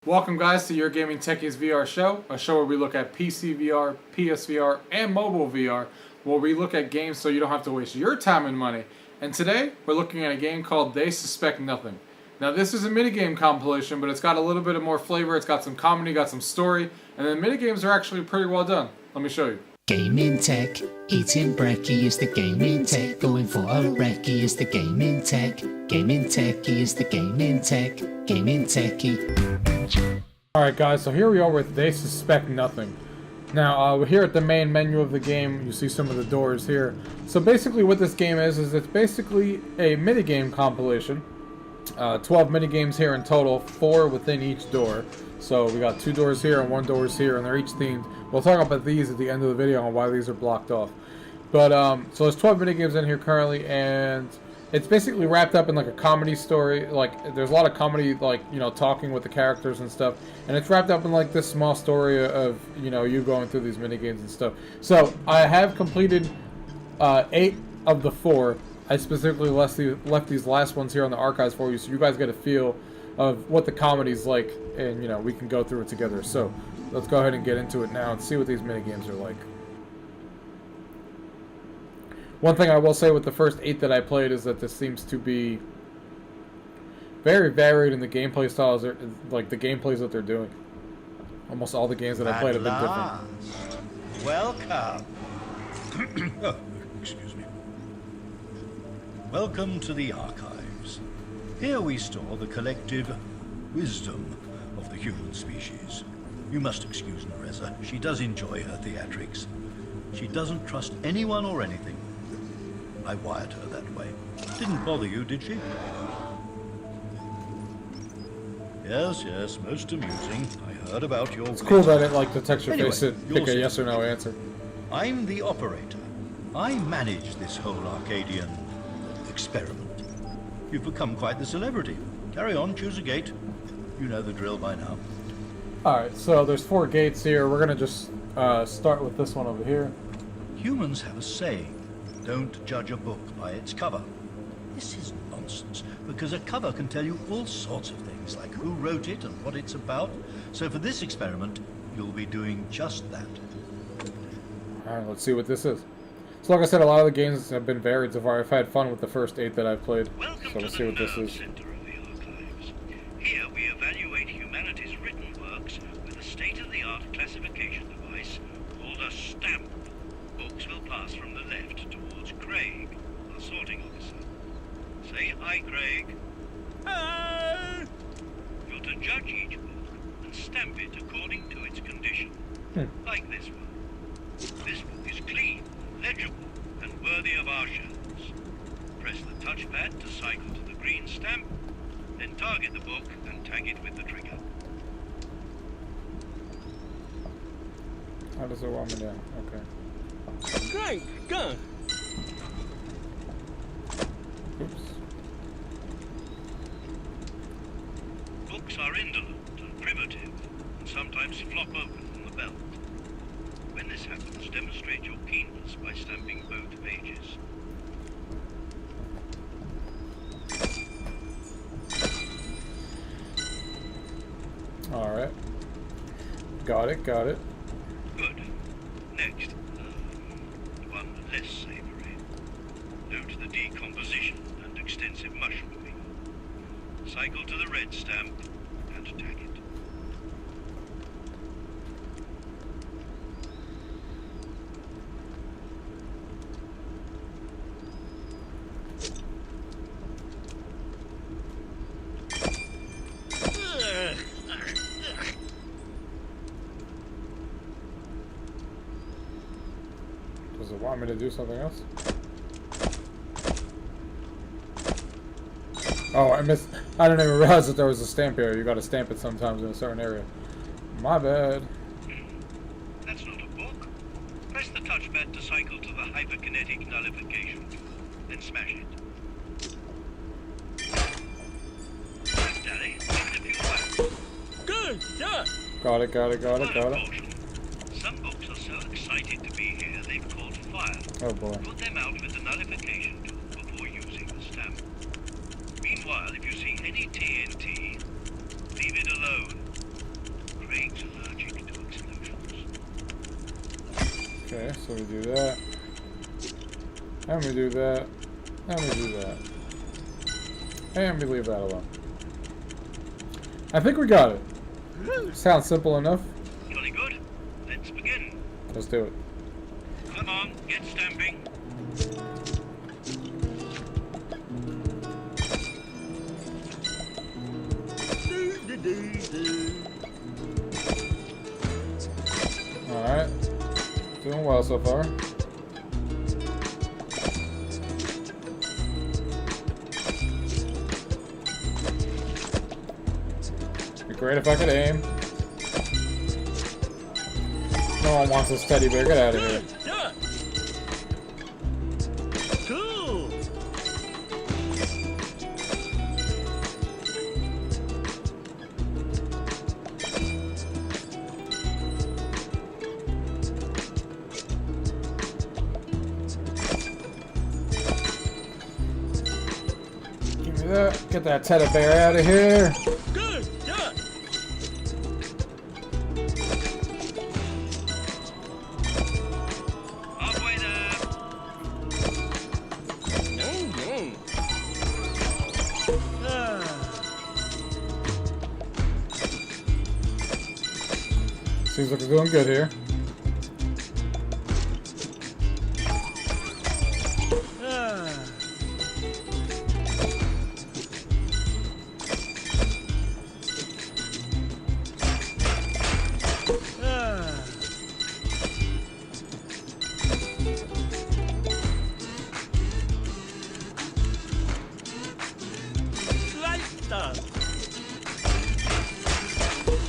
Welcome guys to UrGamingTechie's VR show, a show where we look at PC VR, PSVR, and mobile VR, where we look at games so you don't have to waste your time and money. And today, we're looking at a game called They Suspect Nothing. Now this is a minigame compilation, but it's got a little bit of more flavor, it's got some comedy, got some story, and the minigames are actually pretty well done. Let me show you. Gaming tech, eating brekkie is the gaming tech, going for a recce is the gaming tech, gaming techie is the gaming tech, gaming techie. Alright guys, so here we are with They Suspect Nothing. Now, we're here at the main menu of the game. You see some of the doors here. So basically what this game is it's basically a minigame compilation. 12 minigames here in total, 4 within each door. So we got 2 doors here and 1 door here, and they're each themed. We'll talk about these at the end of the video on why these are blocked off. But, so there's 12 minigames in here currently, and it's basically wrapped up in like a comedy story. Like, there's a lot of comedy, like, you know, talking with the characters and stuff. And it's wrapped up in like this small story of, you know, you going through these minigames and stuff. So, I have completed 8 of the 4. I specifically left these last ones here on the archives for you, so you guys get a feel of what the comedy's like, and, you know, we can go through it together. So, let's go ahead and get into it now and see what these minigames are like. One thing I will say with the first 8 that I played is that this seems to be very varied in the gameplay styles, like the gameplays that they're doing. Almost all the games that I played have been different. Welcome. Oh, excuse me. Welcome to the archives. Here we store the collective wisdom of the human species. You must excuse Nereza. She does enjoy her theatrics. She doesn't trust anyone or anything. I wired her that way. Didn't bother you, did she? Yes, yes, most amusing. I heard about your... It's cool that it, like, detects your Anyway, face and pick a yes or no answer. I'm the operator. I manage this whole Arcadian experiment. You've become quite the celebrity. Carry on, choose a gate. You know the drill by now. Alright, so there's 4 gates here. We're gonna just start with this one over here. Humans have a saying, don't judge a book by its cover. This is nonsense, because a cover can tell you all sorts of things, like who wrote it and what it's about. So for this experiment, you'll be doing just that. Alright, let's see what this is. So like I said, a lot of the games have been varied so far. I've had fun with the first 8 that I've played. So let's see what this is. Center of the archives. Here we evaluate humanity's written works with a state-of-the-art classification device called a stamp. Books will pass from the left towards Craig, our sorting officer. Say hi, Craig. Hi! You're to judge each book and stamp it according to its condition. Like this one. This book is clean, legible, and worthy of our shelves. Press the touchpad to cycle to the green stamp, then target the book and tag it with the trigger. How does it want me down? Okay. Great, go. Oops. Books are indolent and primitive, and sometimes flop open on the belt. When this happens, demonstrate your keenness by stamping both pages. Alright. Got it, got it. Good. Next, one less savory. Note the decomposition and extensive mushrooming. Cycle to the red stamp and tag it. Does it want me to do something else? Oh, I missed. I didn't even realize that there was a stamp here. You gotta stamp it sometimes in a certain area. My bad. That's not a book. Press the touchpad to cycle to the hyperkinetic nullification tool, then smash it. Nice, Daddy. Give it a few whacks. Good, yeah. Got it, got it, got it, got it. Some books are so excited to be here they've caught fire. Oh boy. Put them out with the nullification tool before using the stamp. Meanwhile, if you see any TNT, leave it alone. Okay, so we do that. And we do that. And we do that. And we leave that alone. I think we got it. Sounds simple enough. Jolly good. Let's begin. Let's do it. Come on, get stamping. Alright. Doing well so far. It'd be great if I could aim. No one wants this teddy bear. Get out of here. Cool. Give me that. Get that teddy bear out of here. Good. Yeah. Halfway there. Seems like we're doing good here.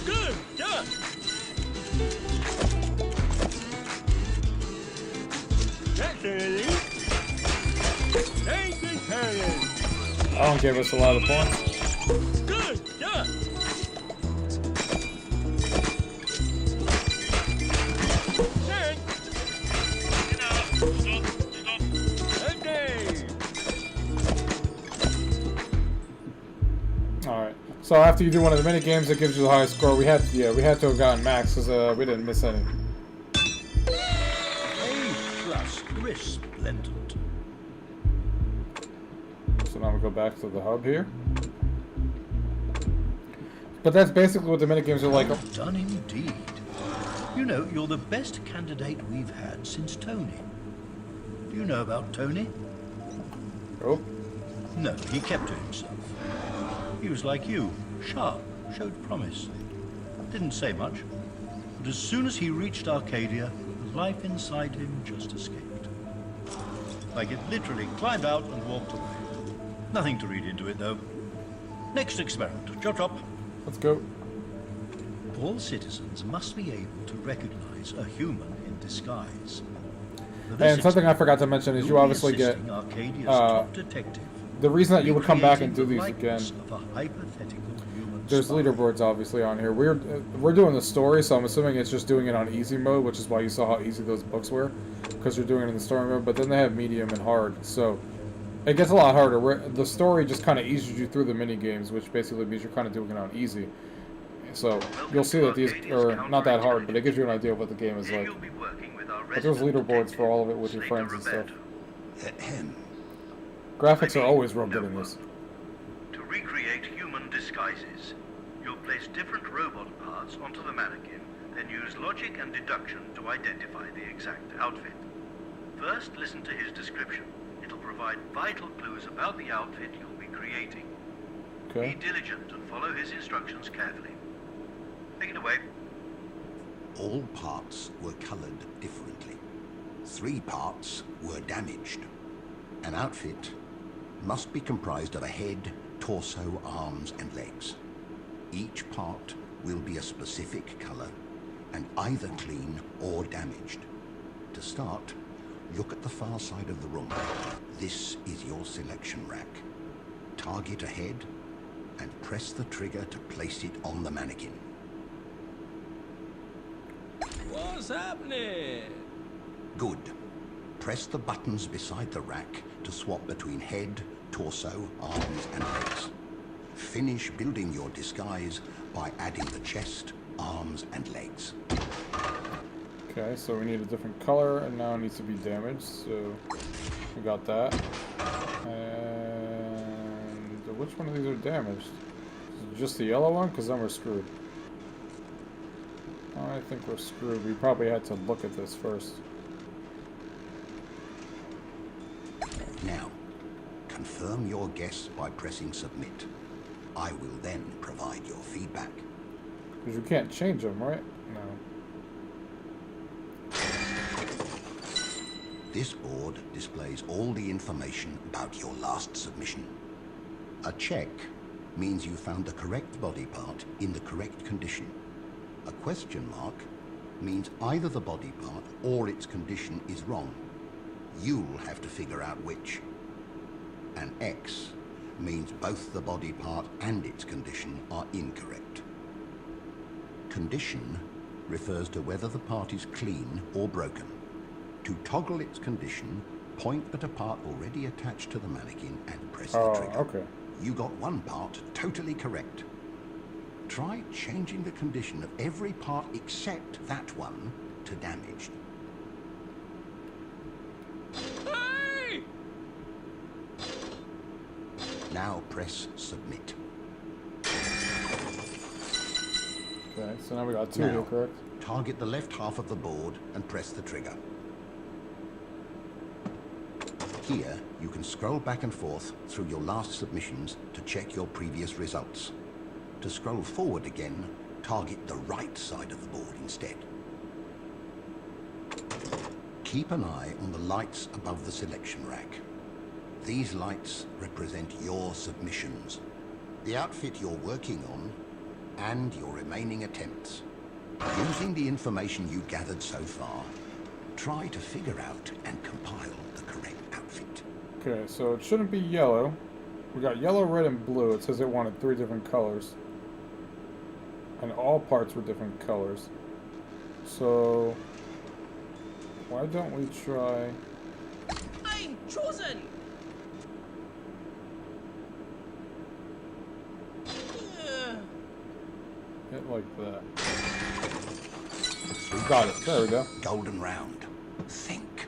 Good. Yeah. I don't give us a lot of points. Good. Yeah. Enough. Stop. Okay. Alright. So after you do one of the mini games that gives you the highest score, we had to have gotten max because we didn't miss any. A+ resplendent. So now we go back to the hub here. But that's basically what the mini games are like. Well done indeed. You know, you're the best candidate we've had since Tony. Do you know about Tony? Oh, No, he kept to himself. He was like you, sharp, showed promise. Didn't say much. But as soon as he reached Arcadia, the life inside him just escaped. Like it literally climbed out and walked away. Nothing to read into it, though. Next experiment. Chop. let's go. All citizens must be able to recognize a human in disguise. For this And something I forgot to mention is experiment, you obviously you'll be get assisting Arcadia's top detective. the reason that you would come back and do these Recreating the again. likeness of a hypothetical human There's spy. leaderboards obviously on here. We're doing the story, so I'm assuming it's just doing it on easy mode, which is why you saw how easy those books were, because you're doing it in the story mode. But then they have medium and hard, so it gets a lot harder. The story just kind of eases you through the mini games, which basically means you're kind of doing it on easy. So you'll see that these are not that hard, but it gives you an idea of what the game is Here like. you'll be working with our But there's resident leaderboards for all of it with your detective, friends and stuff. Roberto. Graphics are always real good in this. To recreate human disguises, you'll place different robot parts onto the mannequin, then use logic and deduction to identify the exact outfit. First, listen to his description. It'll provide vital clues about the outfit you'll be creating. Okay. Be diligent and follow his instructions carefully. Take it away. All parts were colored differently. 3 parts were damaged. An outfit must be comprised of a head, torso, arms, and legs. Each part will be a specific color and either clean or damaged. To start, look at the far side of the room. This is your selection rack. Target a head and press the trigger to place it on the mannequin. What's happening? Good. Press the buttons beside the rack to swap between head, torso, arms, and legs. Finish building your disguise by adding the chest, arms, and legs. Okay, so we need a different color, and now it needs to be damaged, so we got that. And which one of these are damaged? Is it just the yellow one? Because then we're screwed. I think we're screwed. We probably had to look at this first. Now, confirm your guess by pressing submit. I will then provide your feedback. Because you can't change them, right? No. This board displays all the information about your last submission. A check means you found the correct body part in the correct condition. A question mark means either the body part or its condition is wrong. You'll have to figure out which. An X means both the body part and its condition are incorrect. Condition refers to whether the part is clean or broken. To toggle its condition, point at a part already attached to the mannequin and press the trigger. Okay. You got one part totally correct. Try changing the condition of every part except that one to damaged. Hey! Now press submit. Okay, so now we got two here, correct? Target the left half of the board and press the trigger. Here, you can scroll back and forth through your last submissions to check your previous results. To scroll forward again, target the right side of the board instead. Keep an eye on the lights above the selection rack. These lights represent your submissions, the outfit you're working on, and your remaining attempts. Using the information you gathered so far, try to figure out and compile the correct outfit. Okay, so it shouldn't be yellow. We got yellow, red, and blue. It says it wanted 3 different colors. And all parts were different colors. So why don't we try... I'm chosen! Hit like that. Got it. There we go. Golden round. Think.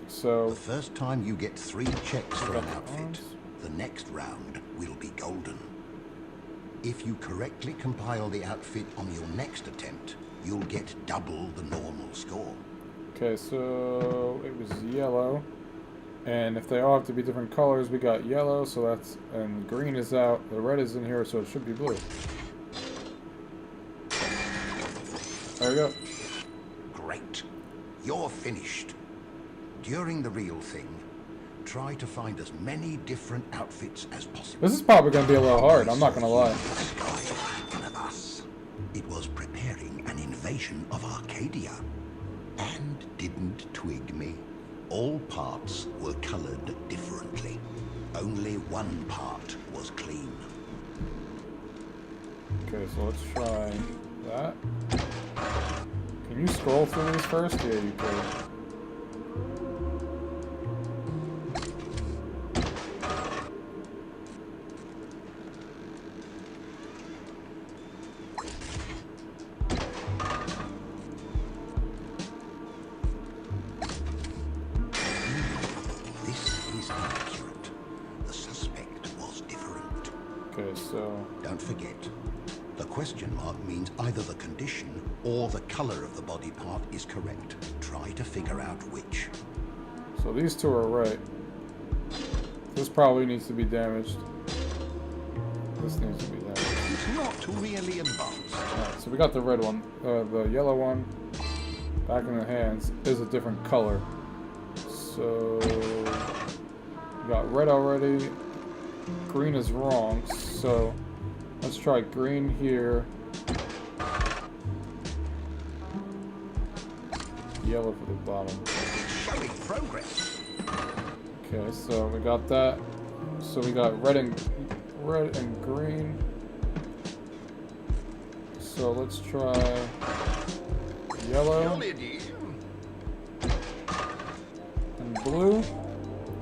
So The first time you get 3 checks for an outfit, the next round will be golden. If you correctly compile the outfit on your next attempt, you'll get double the normal score. okay, so it was yellow. And if they all have to be different colors, we got yellow, so that's... and green is out. The red is in here, so it should be blue. There we go. Great. You're finished. During the real thing, try to find as many different outfits as possible. This is probably going to be a little hard, I'm not going to lie. One of us. It was preparing an invasion of Arcadia. And didn't twig me. All parts were colored differently. Only one part was clean. Okay, so let's try that. Can you scroll through these first? Yeah, you can. This is inaccurate. The suspect was different. Okay, so... Don't forget, the question mark means either the condition or the color of the body part is correct. Try to figure out which. so these two are right. This probably needs to be damaged. This needs to be damaged. It's not really advanced. Alright, so we got the red one. The yellow one, back in the hands, is a different color. So... we got red already. Green is wrong, so... let's try green here. Yellow for the bottom. Showing progress. Okay, so we got that. So we got red and green. So let's try yellow and blue.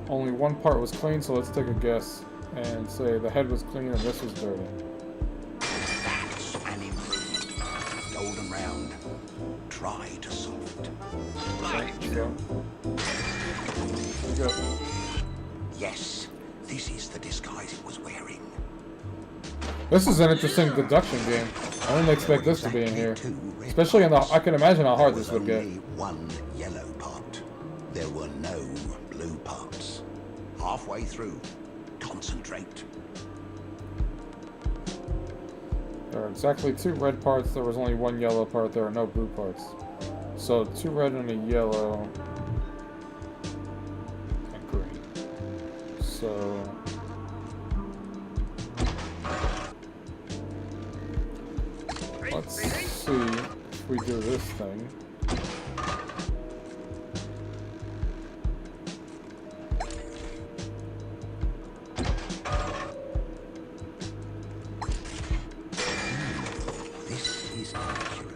Only one part was clean, so let's take a guess and say the head was clean and this was dirty. That's an improvement. golden round. Try to soft. So, there you go. Yes, this is the disguise it was wearing. This is an interesting deduction game. I didn't expect this to be in here. Especially in the... I can imagine how hard this would get. Only one yellow part. There were no blue parts. Halfway through. Concentrate. There are exactly 2 red parts. There was only 1 yellow part. There are no blue parts. So 2 red and a yellow. And green. So... let's see if we do this thing.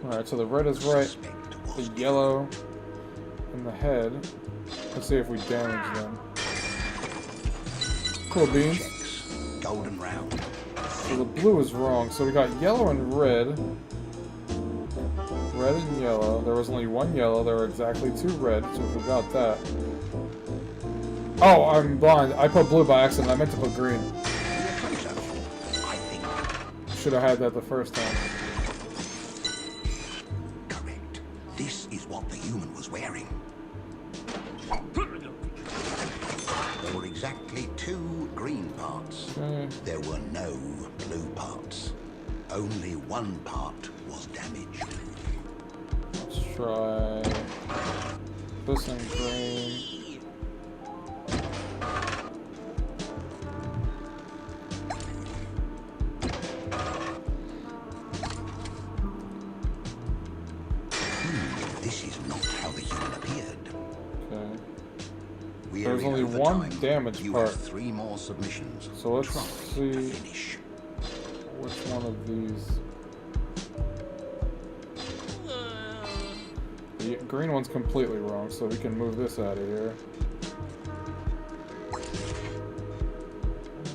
Alright, so the red is right, the yellow, and the head. Let's see if we damage them. Cool beans. Golden round. So the blue is wrong, so we got yellow and red. Red and yellow. There was only 1 yellow, there were exactly 2 red, so if we got that. Oh, I'm blind. I put blue by accident, I meant to put green. Should have had that the first time. Correct. This is what the human was wearing. There were exactly 2 green parts. Okay. There were no blue parts. Only 1 part was damaged. Let's try this in green. This is not how the human appeared. Okay. Weary There's only over 1 time, damage you part. have 3 more submissions. So let's Try see to finish. which one of these. The green one's completely wrong, so we can move this out of here.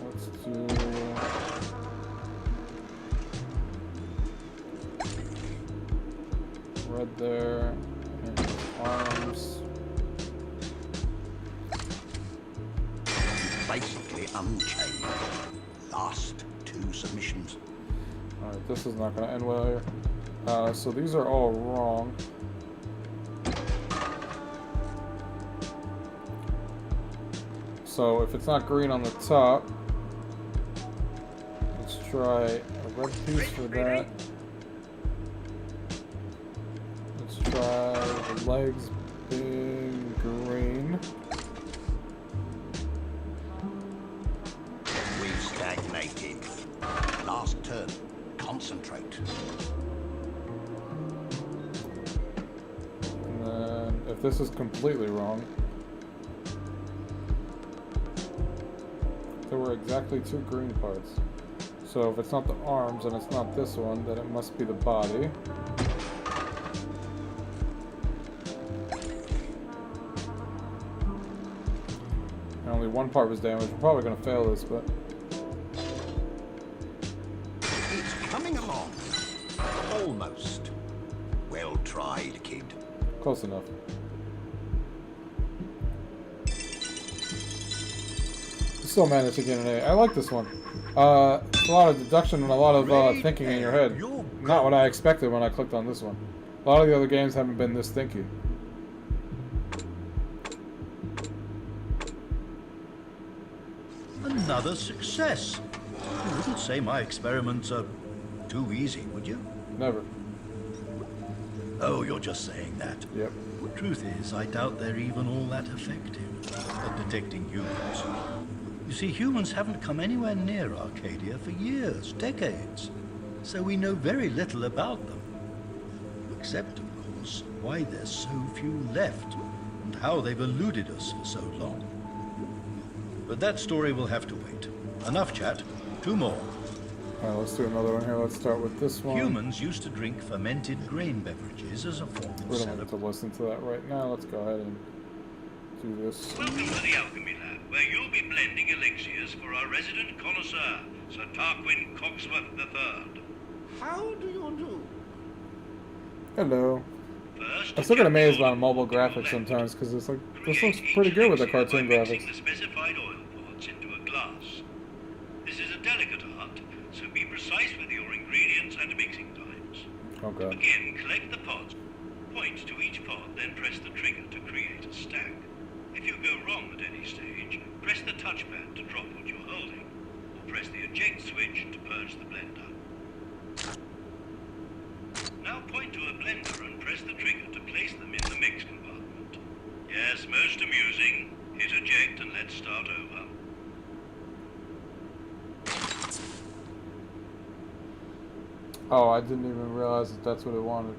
Let's do... red there, and arms. Basically unchanged. Last 2 submissions. Alright, this is not going to end well here. So these are all wrong. So if it's not green on the top, let's try a red piece for that. Let's try the legs being green. We've stagnated. Last turn. Concentrate. And then if this is completely wrong, there were exactly 2 green parts. So if it's not the arms and it's not this one, then it must be the body. And only 1 part was damaged. We're probably going to fail this, but... It's coming along. Almost. Well tried, kid. close enough. Still managed to get an A. I like this one. It's a lot of deduction and a lot of thinking in your head. Not what I expected when I clicked on this one. A lot of the other games haven't been this thinky. Another success. You wouldn't say my experiments are too easy, would you? Never. Oh, you're just saying that. Yep. Truth is, I doubt they're even all that effective at detecting humans. You see, humans haven't come anywhere near Arcadia for years, decades, so we know very little about them. Except, of course, why there's so few left, and how they've eluded us for so long. But that story will have to wait. Enough chat. 2 more. Alright, let's do another one here. Let's start with this one. Humans used to drink fermented grain beverages as a form of We don't have to celebration. listen to that right now. Let's go ahead and do this. Welcome to the Alchemy Lab, where you'll be blending elixirs for our resident connoisseur, Sir Tarquin Cogsworth III. How do you do? Hello. First, I still get check amazed the by oil mobile pot to your graphics left. sometimes because it's like this Create looks pretty each good with the mixture cartoon by graphics. mixing the specified oil pots into a glass. This is a delicate art, so be precise with your ingredients and mixing times. Okay. Begin, collect the pots. Point to each pot, then press the trigger to create a stack. If you go wrong at any stage, press the touchpad to drop what you're holding, or press the eject switch to purge the blender. Now point to a blender and press the trigger to place them in the mix compartment. Yes, most amusing. Hit eject and let's start over. Oh, I didn't even realize that that's what it wanted.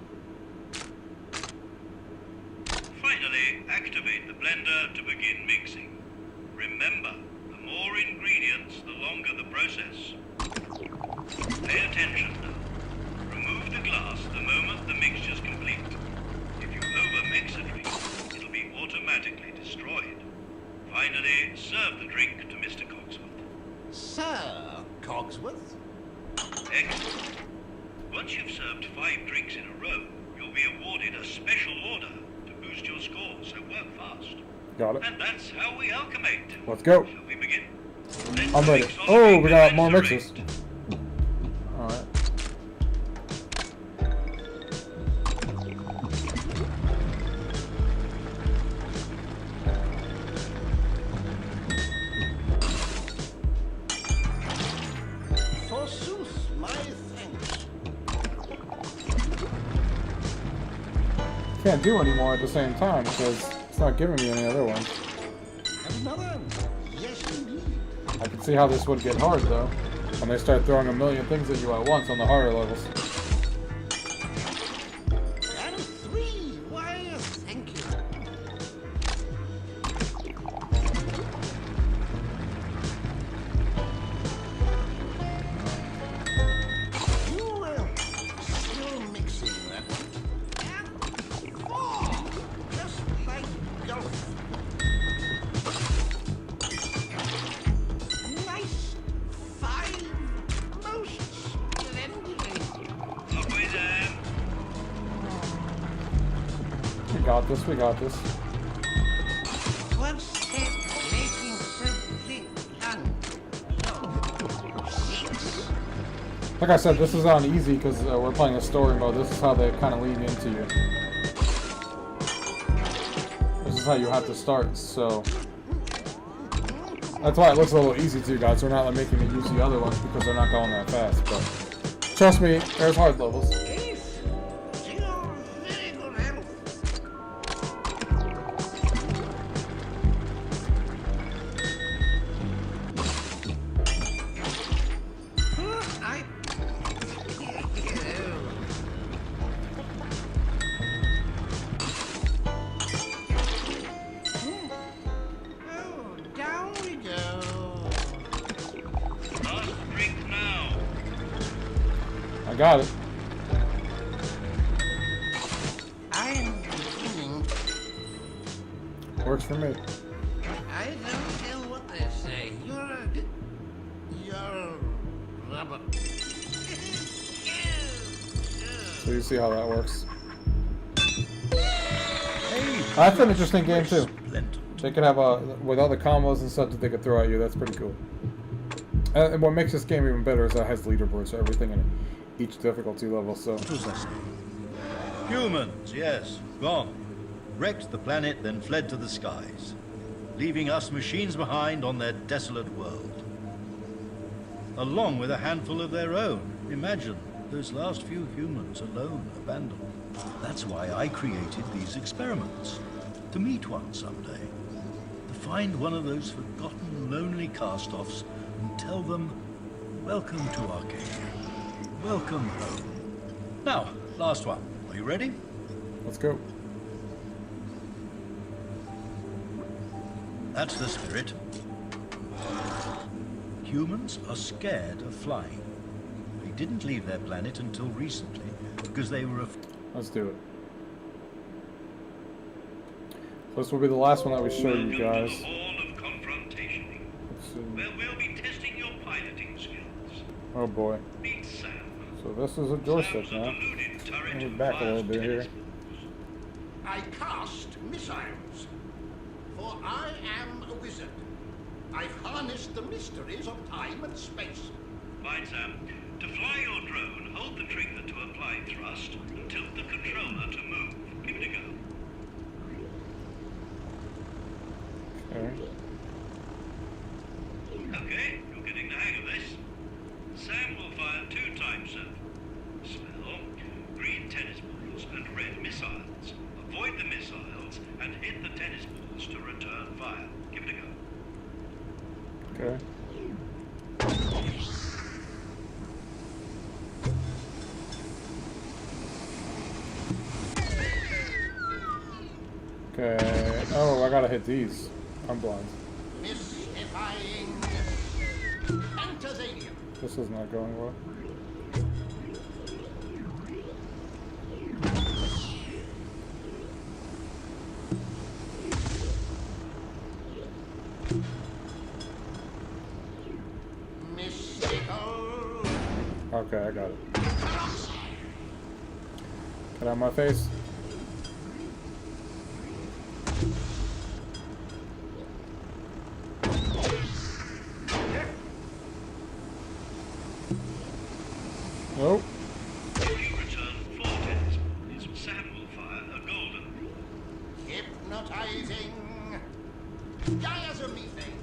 Finally, activate the blender to begin mixing. Remember, the more ingredients, the longer the process. Pay attention now. Remove the glass the moment the mixture's complete. If you over-mix a drink, it'll be automatically destroyed. Finally, serve the drink to Mr. Cogsworth. Sir Cogsworth? Excellent. Once you've served 5 drinks in a row, you'll be awarded a special order to boost your score, so work fast. Got it. And that's how we alchemate. Let's go. Shall we begin? I'm ready. Oh, we got more mixes. Alright. Forsooth, my thanks. Can't do any more at the same time because it's not giving me any other ones. Another? Yes, indeed. I can see how this would get hard though, when they start throwing a million things at you at once on the harder levels. And 3. Why, thank you. You were still mixing that one. And 4. Just like golf. Nice. 5. Most splendid. Halfway there. We got this, we got this. One step making something done. So, 6. Like I said, this is on easy because we're playing a story mode. This is how they kind of lean into you. This is how you have to start, so... That's why it looks a little easy to you guys. We're not like, making you use the other ones because they're not going that fast, but... Trust me, there's hard levels. 8. To your very good health. I... Oh, down we go. Last drink now. I got it. I'm beginning. Works for me. I don't care what they say. You're rubber. So you see how that works. That's an interesting game too. Splendid. They could have with all the combos and stuff that they could throw at you. That's pretty cool. And what makes this game even better is that it has leaderboards for everything in each difficulty level. So What was I saying? Humans, yes, gone. Wrecked the planet, then fled to the skies, leaving us machines behind on their desolate world. Along with a handful of their own. Imagine those last few humans alone, abandoned. That's why I created these experiments. To meet one someday. To find one of those forgotten, lonely cast-offs and tell them, welcome to Arcadia. Welcome home. Now, last one. Are you ready? let's go. That's the spirit. Humans are scared of flying. They didn't leave their planet until recently because they were Let's do it. This will be the last one that we show you guys. Welcome to the Hall of Confrontation, Let's see. where we'll be testing your piloting skills. Oh boy. Meet Sam. So this is a joystick Sam's a now. deluded turret Move back a little bit here. I cast missiles, for I am a wizard. I've harnessed the mysteries of time and space. Fine, Sam. To fly your drone, hold the trigger to apply thrust and tilt the controller to move. Give it a go. Okay. Okay, you're getting the hang of this. Sam will fire 2 time circles. Spell, green tennis balls and red missiles. Avoid the missiles and hit the tennis balls to return fire. Give it a go. Okay. Okay. Oh, I gotta hit these. I'm blind. Mystifying Pentazanium. This is not going well. Mystical. Okay, I got it. Get out of my face. Nope. If you return 4 tennis balls, Sam will fire a golden ball. Hypnotizing diazomethane.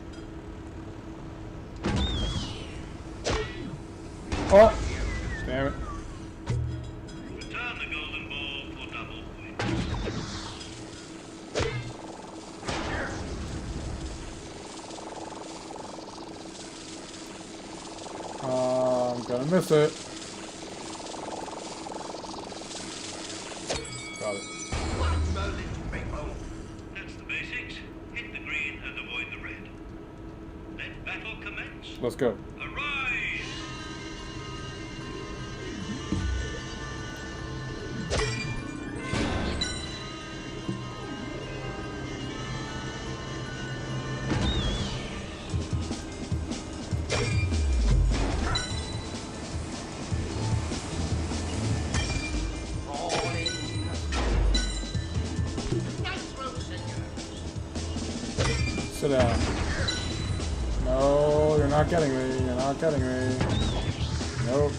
Oh! Damn it. Return the golden ball for double points. I'm gonna miss it. Got it. That's the basics. Hit the green and avoid the red. Let battle commence. Let's go. Arise! Sit down. No, you're not getting me. You're not getting me. Nope.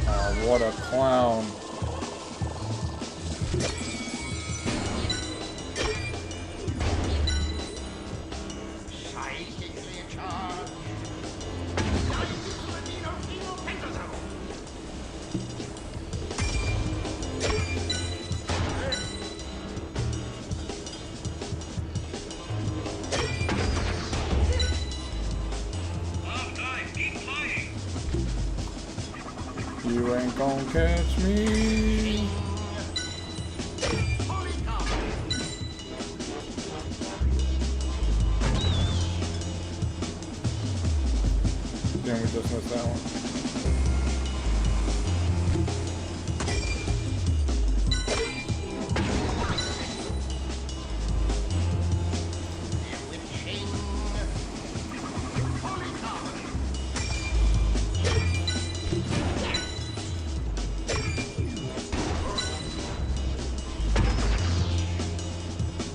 Oh, what a clown. Psychically charged. Half time, keep flying. You ain't gonna catch me. Holy cow. Then we just missed that one. Bewitching. Holy cow.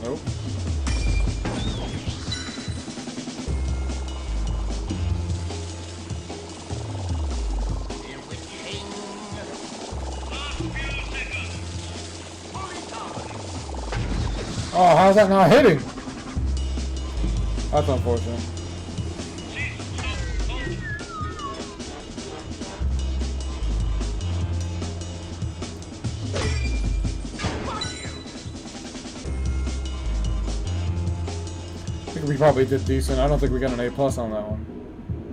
Nope. Bewitching. Last few seconds. Holy cow. Oh, how's that not hitting? That's unfortunate. Cease, stop, halt. I think we probably did decent. I don't think we got an A+ on that one.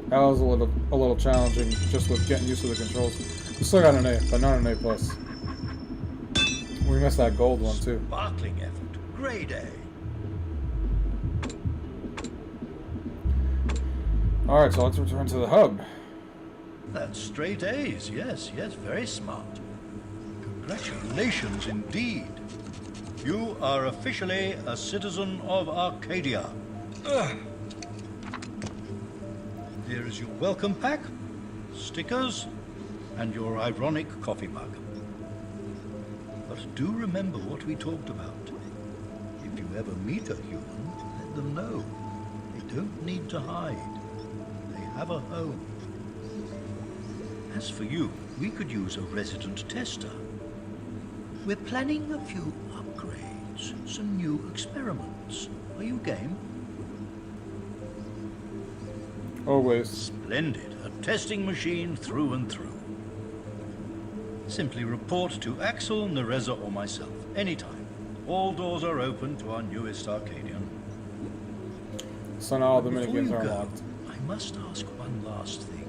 That was a little challenging just with getting used to the controls. We still got an A, but not an A+. We missed that gold one too. Sparkling effort. Grade A. Alright, so let's return to the hub. That's straight A's. Yes, yes, very smart. Congratulations indeed. You are officially a citizen of Arcadia. Here is your welcome pack, stickers, and your ironic coffee mug. But do remember what we talked about. If you ever meet a human, let them know. They don't need to hide. They have a home. As for you, we could use a resident tester. We're planning a few upgrades, some new experiments. Are you game? Always. Splendid. A testing machine through and through. Simply report to Axel, Nereza, or myself, anytime. All doors are open to our newest Arcadian. So now all the Before minigames you are go, unlocked. I must ask one last thing.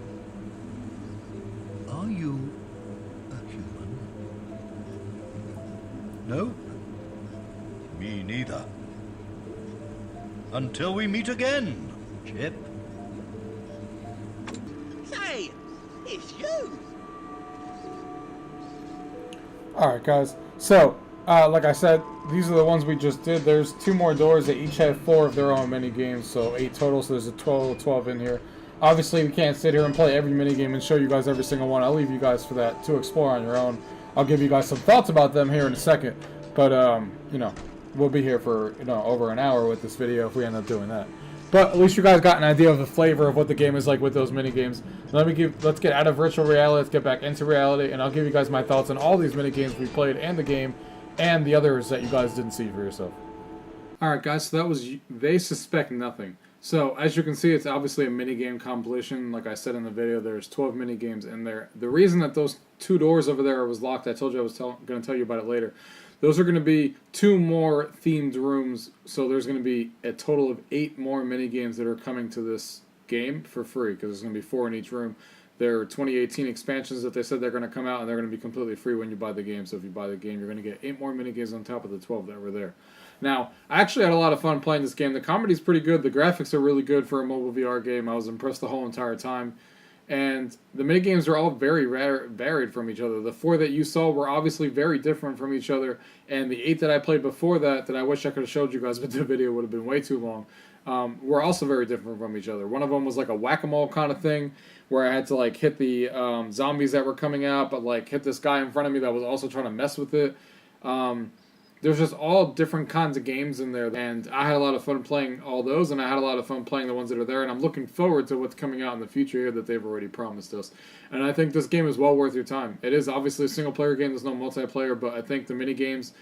Are you a human? No? Me neither. Until we meet again, Chip. Hey, it's you. Alright guys, so, like I said, these are the ones we just did. There's 2 more doors. They each have 4 of their own mini games, so 8 total, so there's a total of 12 in here. Obviously, we can't sit here and play every mini game and show you guys every single one. I'll leave you guys for that to explore on your own. I'll give you guys some thoughts about them here in a second, but, you know, we'll be here for, you know, over an hour with this video if we end up doing that. But at least you guys got an idea of the flavor of what the game is like with those mini games. Let's get out of virtual reality, let's get back into reality, and I'll give you guys my thoughts on all these mini games we played and the game, and the others that you guys didn't see for yourself. Alright guys, so that was They Suspect Nothing. So, as you can see, it's obviously a minigame compilation. Like I said in the video, there's 12 minigames in there. The reason that those 2 doors over there was locked, I told you I was going to tell you about it later. Those are going to be 2 more themed rooms, so there's going to be a total of 8 more minigames that are coming to this game for free, because there's going to be 4 in each room. There are 2018 expansions that they said they're going to come out, and they're going to be completely free when you buy the game. So if you buy the game, you're going to get 8 more minigames on top of the 12 that were there. Now, I actually had a lot of fun playing this game. The comedy's pretty good. The graphics are really good for a mobile VR game. I was impressed the whole entire time. And the minigames are all very varied from each other. The 4 that you saw were obviously very different from each other. And the 8 that I played before that I wish I could have showed you guys, but the video would have been way too long, were also very different from each other. One of them was like a whack-a-mole kind of thing, where I had to like hit the zombies that were coming out, but like hit this guy in front of me that was also trying to mess with it. There's just all different kinds of games in there, and I had a lot of fun playing all those, and I had a lot of fun playing the ones that are there, and I'm looking forward to what's coming out in the future here that they've already promised us. And I think this game is well worth your time. It is obviously a single-player game, there's no multiplayer, but I think the mini-games,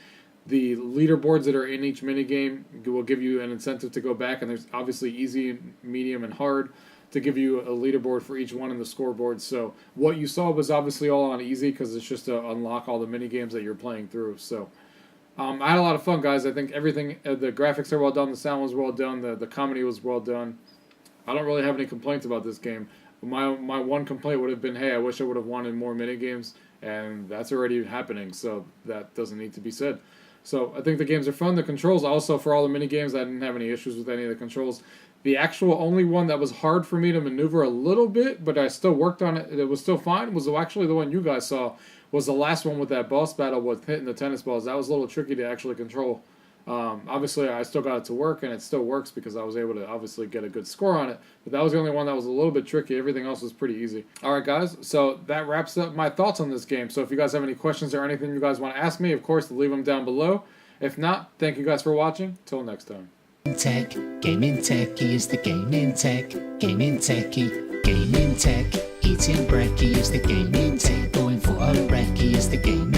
the leaderboards that are in each mini-game will give you an incentive to go back, and there's obviously easy, medium, and hard to give you a leaderboard for each one in the scoreboard. So what you saw was obviously all on easy, because it's just to unlock all the mini-games that you're playing through, so... I had a lot of fun, guys. I think everything, the graphics are well done, the sound was well done, the comedy was well done. I don't really have any complaints about this game. My one complaint would have been, hey, I wish I would have wanted more minigames, and that's already happening, so that doesn't need to be said. So I think the games are fun. The controls, also, for all the minigames, I didn't have any issues with any of the controls. The actual only one that was hard for me to maneuver a little bit, but I still worked on it, it was still fine, was actually the one you guys saw, was the last one with that boss battle with hitting the tennis balls. That was a little tricky to actually control. Obviously, I still got it to work, and it still works because I was able to obviously get a good score on it. But that was the only one that was a little bit tricky. Everything else was pretty easy. Alright, guys, so that wraps up my thoughts on this game. So if you guys have any questions or anything you guys want to ask me, of course, leave them down below. If not, thank you guys for watching. Till next time. Tech, GamingTechie is the gaming tech, GamingTechie, gaming tech. Eating brekkie is the gaming tech, going for a recce is the gaming